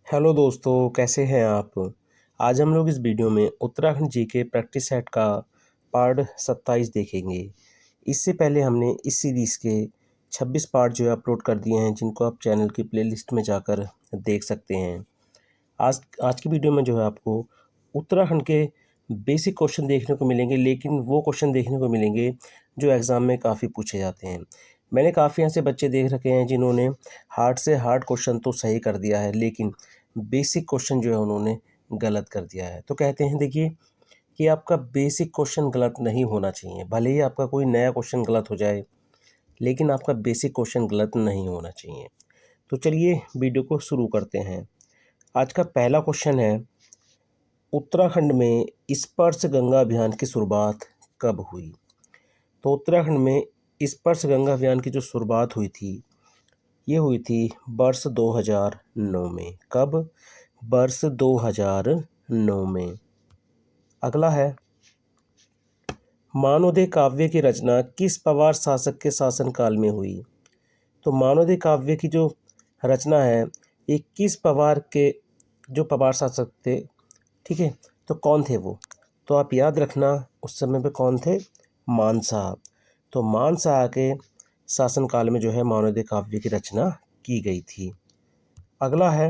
Hello दोस्तों, कैसे हैं आप। आज हम लोग इस वीडियो में उत्तराखंड जीके प्रैक्टिस सेट का पार्ट 27 देखेंगे। इससे पहले हमने इस सीरीज़ के 26 पार्ट जो है अपलोड कर दिए हैं, जिनको आप चैनल की प्लेलिस्ट में जाकर देख सकते हैं। आज आज की वीडियो में जो है आपको उत्तराखंड के बेसिक क्वेश्चन देखने को मिलेंगे, लेकिन वो क्वेश्चन देखने को मिलेंगे जो एग्ज़ाम में काफ़ी पूछे जाते हैं। मैंने काफ़ी ऐसे बच्चे देख रखे हैं जिन्होंने हार्ड से हार्ड क्वेश्चन तो सही कर दिया है, लेकिन बेसिक क्वेश्चन जो है उन्होंने गलत कर दिया है। तो कहते हैं देखिए कि आपका बेसिक क्वेश्चन गलत नहीं होना चाहिए। भले ही आपका कोई नया क्वेश्चन गलत हो जाए, लेकिन आपका बेसिक क्वेश्चन गलत नहीं होना चाहिए। तो चलिए वीडियो को शुरू करते हैं। आज का पहला क्वेश्चन है, उत्तराखंड में स्पर्श गंगा अभियान की शुरुआत कब हुई। तो उत्तराखंड में स्पर्श गंगा अभियान की जो शुरुआत हुई थी, ये हुई थी वर्ष 2009 में। कब? वर्ष 2009 में। अगला है, मानवोदय काव्य की रचना किस पवार शासक के शासनकाल में हुई। तो मानवोदय काव्य की जो रचना है, ये किस पवार के जो पवार शासक थे, ठीक है, तो कौन थे वो। तो आप याद रखना उस समय पे कौन थे, मान साहब। तो मान साहब के शासनकाल में जो है मानवोदय काव्य की रचना की गई थी। अगला है,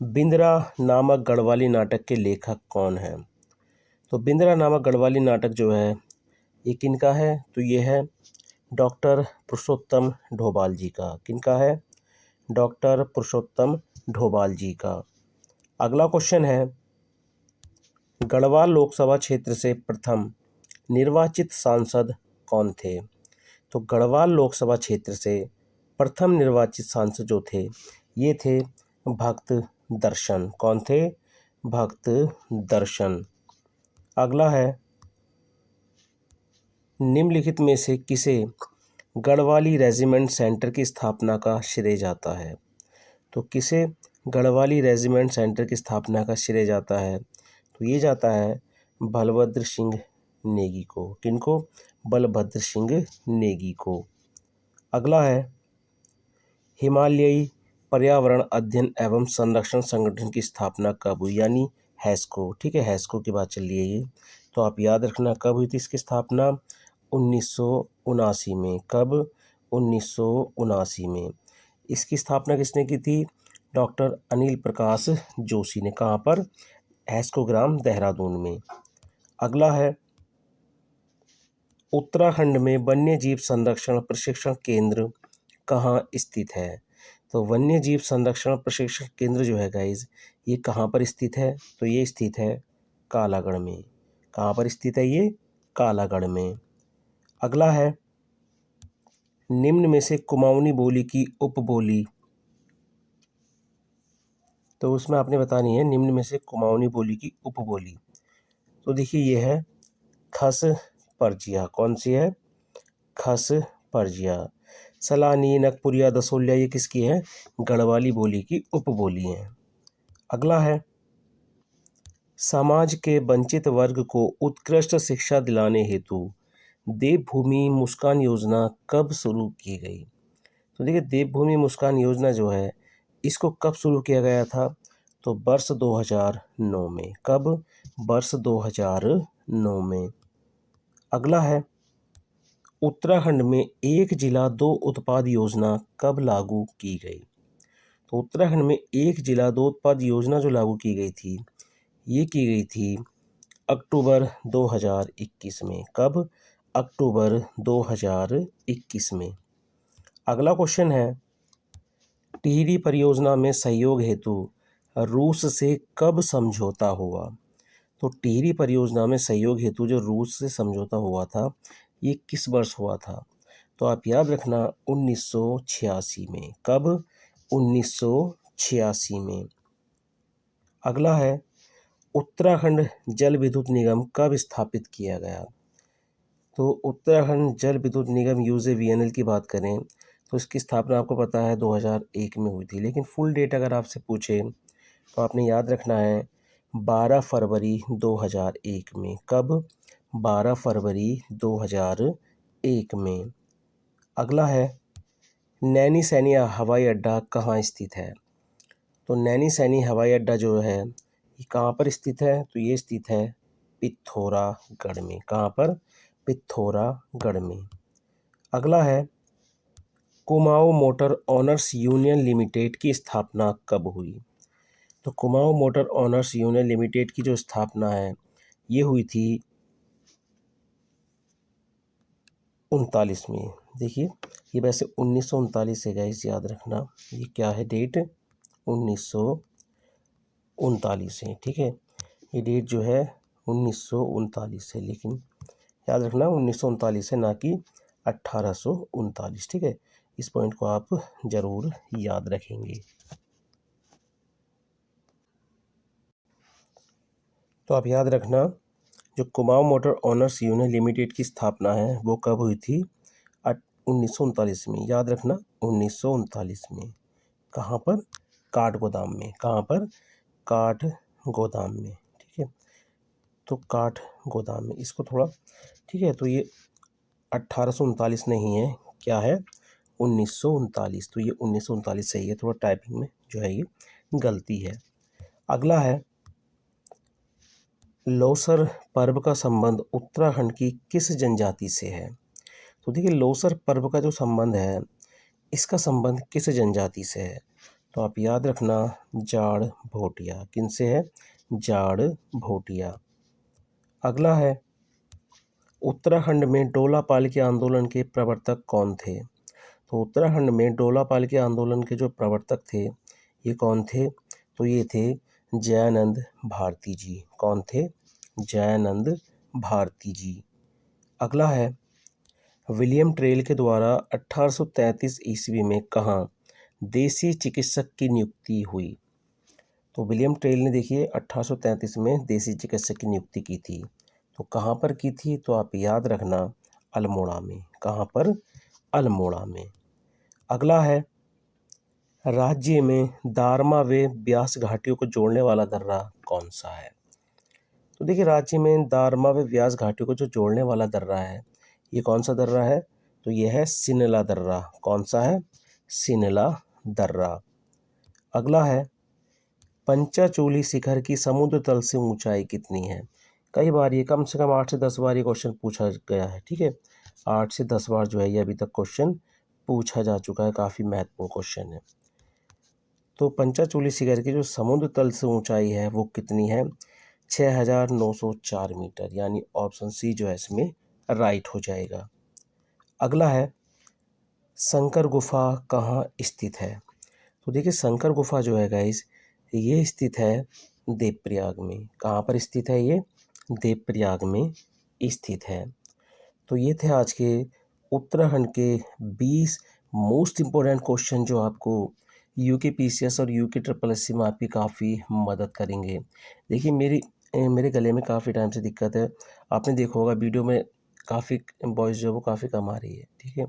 बिंद्रा नामक गढ़वाली नाटक के लेखक कौन हैं। तो बिंद्रा नामक गढ़वाली नाटक जो है ये किनका है, तो ये है डॉक्टर पुरुषोत्तम ढोभाल जी का। किनका है, डॉक्टर पुरुषोत्तम ढोभाल जी का। अगला क्वेश्चन है, गढ़वाल लोकसभा क्षेत्र से प्रथम निर्वाचित सांसद कौन थे। तो गढ़वाल लोकसभा क्षेत्र से प्रथम निर्वाचित सांसद जो थे, ये थे भक्त दर्शन। कौन थे, भक्त दर्शन। अगला है, निम्नलिखित में से किसे गढ़वाली रेजिमेंट सेंटर की स्थापना का श्रेय जाता है। तो किसे गढ़वाली रेजिमेंट सेंटर की स्थापना का श्रेय जाता है, तो ये जाता है बलभद्र सिंह नेगी को। किनको, बलभद्र सिंह नेगी को। अगला है, हिमालयी पर्यावरण अध्ययन एवं संरक्षण संगठन की स्थापना कब हुई, यानी हैस्को। ठीक है, हैस्को की बात चल रही है ये। तो आप याद रखना कब हुई थी इसकी स्थापना, 1979 में। कब, 1979 में। इसकी स्थापना किसने की थी, डॉक्टर अनिल प्रकाश जोशी ने। कहाँ पर, हैस्को ग्राम देहरादून में। अगला है, उत्तराखंड में वन्य जीव संरक्षण प्रशिक्षण केंद्र कहाँ स्थित है। तो वन्य जीव संरक्षण प्रशिक्षण केंद्र जो है गाइज, ये कहाँ पर स्थित है, तो ये स्थित है कालागढ़ में। कहाँ पर स्थित है ये, कालागढ़ में। अगला है, निम्न में से कुमाऊनी बोली की उपबोली, तो उसमें आपने बतानी है निम्न में से कुमाऊनी बोली की उपबोली। तो देखिए ये है खस परजिया। कौन सी है, खस परजिया। सलानी, नगपुरिया, दसोलिया, ये किसकी है, गढ़वाली बोली की उपबोली हैं। अगला है, समाज के वंचित वर्ग को उत्कृष्ट शिक्षा दिलाने हेतु देवभूमि मुस्कान योजना कब शुरू की गई। तो देखिए देवभूमि मुस्कान योजना जो है, इसको कब शुरू किया गया था, तो वर्ष 2009 में। कब, वर्ष 2009 में। अगला है, उत्तराखंड में एक जिला दो उत्पाद योजना कब लागू की गई। तो उत्तराखंड में एक जिला दो उत्पाद योजना जो लागू की गई थी, ये की गई थी अक्टूबर 2021 में। कब, अक्टूबर 2021 में। अगला क्वेश्चन है, टिहरी परियोजना में सहयोग हेतु रूस से कब समझौता हुआ। तो टिहरी परियोजना में सहयोग हेतु जो रूस से समझौता हुआ था, ये किस वर्ष हुआ था, तो आप याद रखना 1986 में। कब, 1986 में। अगला है, उत्तराखंड जल विद्युत निगम कब स्थापित किया गया। तो उत्तराखंड जल विद्युत निगम UJVNL की बात करें तो इसकी स्थापना आपको पता है 2001 में हुई थी, लेकिन फुल डेट अगर आपसे पूछे तो आपने याद रखना है 12 फरवरी 2001 में। कब, 12 फरवरी 2001 में। अगला है, नैनी सैनी हवाई अड्डा कहाँ स्थित है। तो नैनी सैनी हवाई अड्डा जो है ये कहाँ पर स्थित है? तो ये स्थित है पिथौरागढ़ में। कहाँ पर? पिथौरागढ़ में। अगला है Kumaon motor owners union limited की स्थापना कब हुई? तो Kumaon motor owners union limited की जो स्थापना है ये हुई थी 1939 में। देखिए ये वैसे 1939 है गाइस, याद रखना ये क्या है डेट, 1939 है। ठीक है, ये डेट जो है 1939 है, लेकिन याद रखना 1939 है, ना कि 1839। ठीक है, इस पॉइंट को आप ज़रूर याद रखेंगे। तो आप याद रखना जो Kumaon motor owners union limited की स्थापना है वो कब हुई थी? 1939 में। याद रखना 1939 में। कहाँ पर? काठ गोदाम में। कहाँ पर? काठ गोदाम में। ठीक है, तो काठ गोदाम में इसको थोड़ा, ठीक है, तो ये 1839 नहीं है, क्या है? 1939। तो ये 1939 सही है, थोड़ा टाइपिंग में जो है ये गलती है। अगला है लोसर पर्व का संबंध उत्तराखंड की किस जनजाति से है? तो देखिए लोसर पर्व का जो संबंध है इसका संबंध किस जनजाति से है? तो आप याद रखना जाड़ भोटिया। किन से है? जाड़ भोटिया। अगला है उत्तराखंड में डोला पालकी आंदोलन के प्रवर्तक कौन थे? तो उत्तराखंड में डोला पालकी आंदोलन के जो प्रवर्तक थे ये कौन थे? तो ये थे जयानंद भारती जी। कौन थे? जयानंद भारती जी। अगला है विलियम टेल के द्वारा 1833 ईस्वी में कहाँ देसी चिकित्सक की नियुक्ति हुई? तो विलियम टेल ने देखिए 1833 में देसी चिकित्सक की नियुक्ति की थी। तो कहाँ पर की थी? तो आप याद रखना अल्मोड़ा में। कहाँ पर? अल्मोड़ा में। अगला है राज्य में दारमा व ब्यास घाटियों को जोड़ने वाला दर्रा कौन सा है? तो देखिए राज्य में दारमा व ब्यास घाटियों को जो जोड़ने वाला दर्रा है ये कौन सा दर्रा है? तो ये है सिनला दर्रा। कौन सा है? सिनला दर्रा। अगला है पंचाचूली शिखर की समुद्र तल से ऊंचाई कितनी है? कई बार ये कम से कम 8 से 10 बार ये क्वेश्चन पूछा गया है। ठीक है, 8 से 10 बार जो है ये अभी तक क्वेश्चन पूछा जा चुका है, काफ़ी महत्वपूर्ण क्वेश्चन है। तो पंचाचूली शिखर की जो समुद्र तल से ऊंचाई है वो कितनी है? 6904 मीटर, यानी ऑप्शन सी जो है इसमें राइट हो जाएगा। अगला है शंकर गुफा कहाँ स्थित है? तो देखिए शंकर गुफा जो है गाइस ये स्थित है देवप्रयाग में। कहाँ पर स्थित है ये? देवप्रयाग में स्थित है। तो ये थे आज के उत्तराखंड के 20 मोस्ट इम्पोर्टेंट क्वेश्चन जो आपको यूके पीसीएस और यूके ट्रिपल एससी में आपकी काफ़ी मदद करेंगे। देखिए मेरे गले में काफ़ी टाइम से दिक्कत है, आपने देखा होगा वीडियो में काफ़ी वॉइस जो है वो काफ़ी कम आ रही है। ठीक है,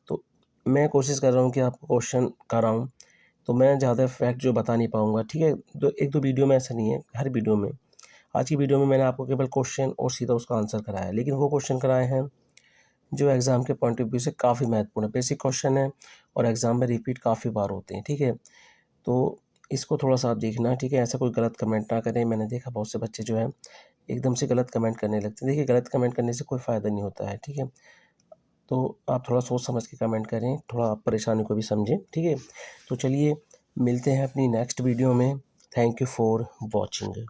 तो मैं कोशिश कर रहा हूँ कि आपको क्वेश्चन कराऊँ, तो मैं ज़्यादा फैक्ट जो बता नहीं पाऊँगा। ठीक है, तो एक दो वीडियो में ऐसा नहीं है, हर वीडियो में। आज की वीडियो में मैंने आपको केवल क्वेश्चन और सीधा उसका आंसर कराया है, लेकिन वो क्वेश्चन कराए हैं जो एग्ज़ाम के पॉइंट ऑफ व्यू से काफ़ी महत्वपूर्ण है। बेसिक क्वेश्चन है और एग्ज़ाम में रिपीट काफ़ी बार होते हैं। ठीक है, तो इसको थोड़ा-सा आप देखना। ठीक है, ऐसा कोई गलत कमेंट ना करें। मैंने देखा बहुत से बच्चे जो हैं एकदम से गलत कमेंट करने लगते हैं। देखिए गलत कमेंट करने से कोई फ़ायदा नहीं होता है। ठीक है, तो आप थोड़ा सोच समझ के कमेंट करें, थोड़ा आप परेशानी को भी समझें। ठीक है, तो चलिए मिलते हैं अपनी नेक्स्ट वीडियो में। Thank you for watching.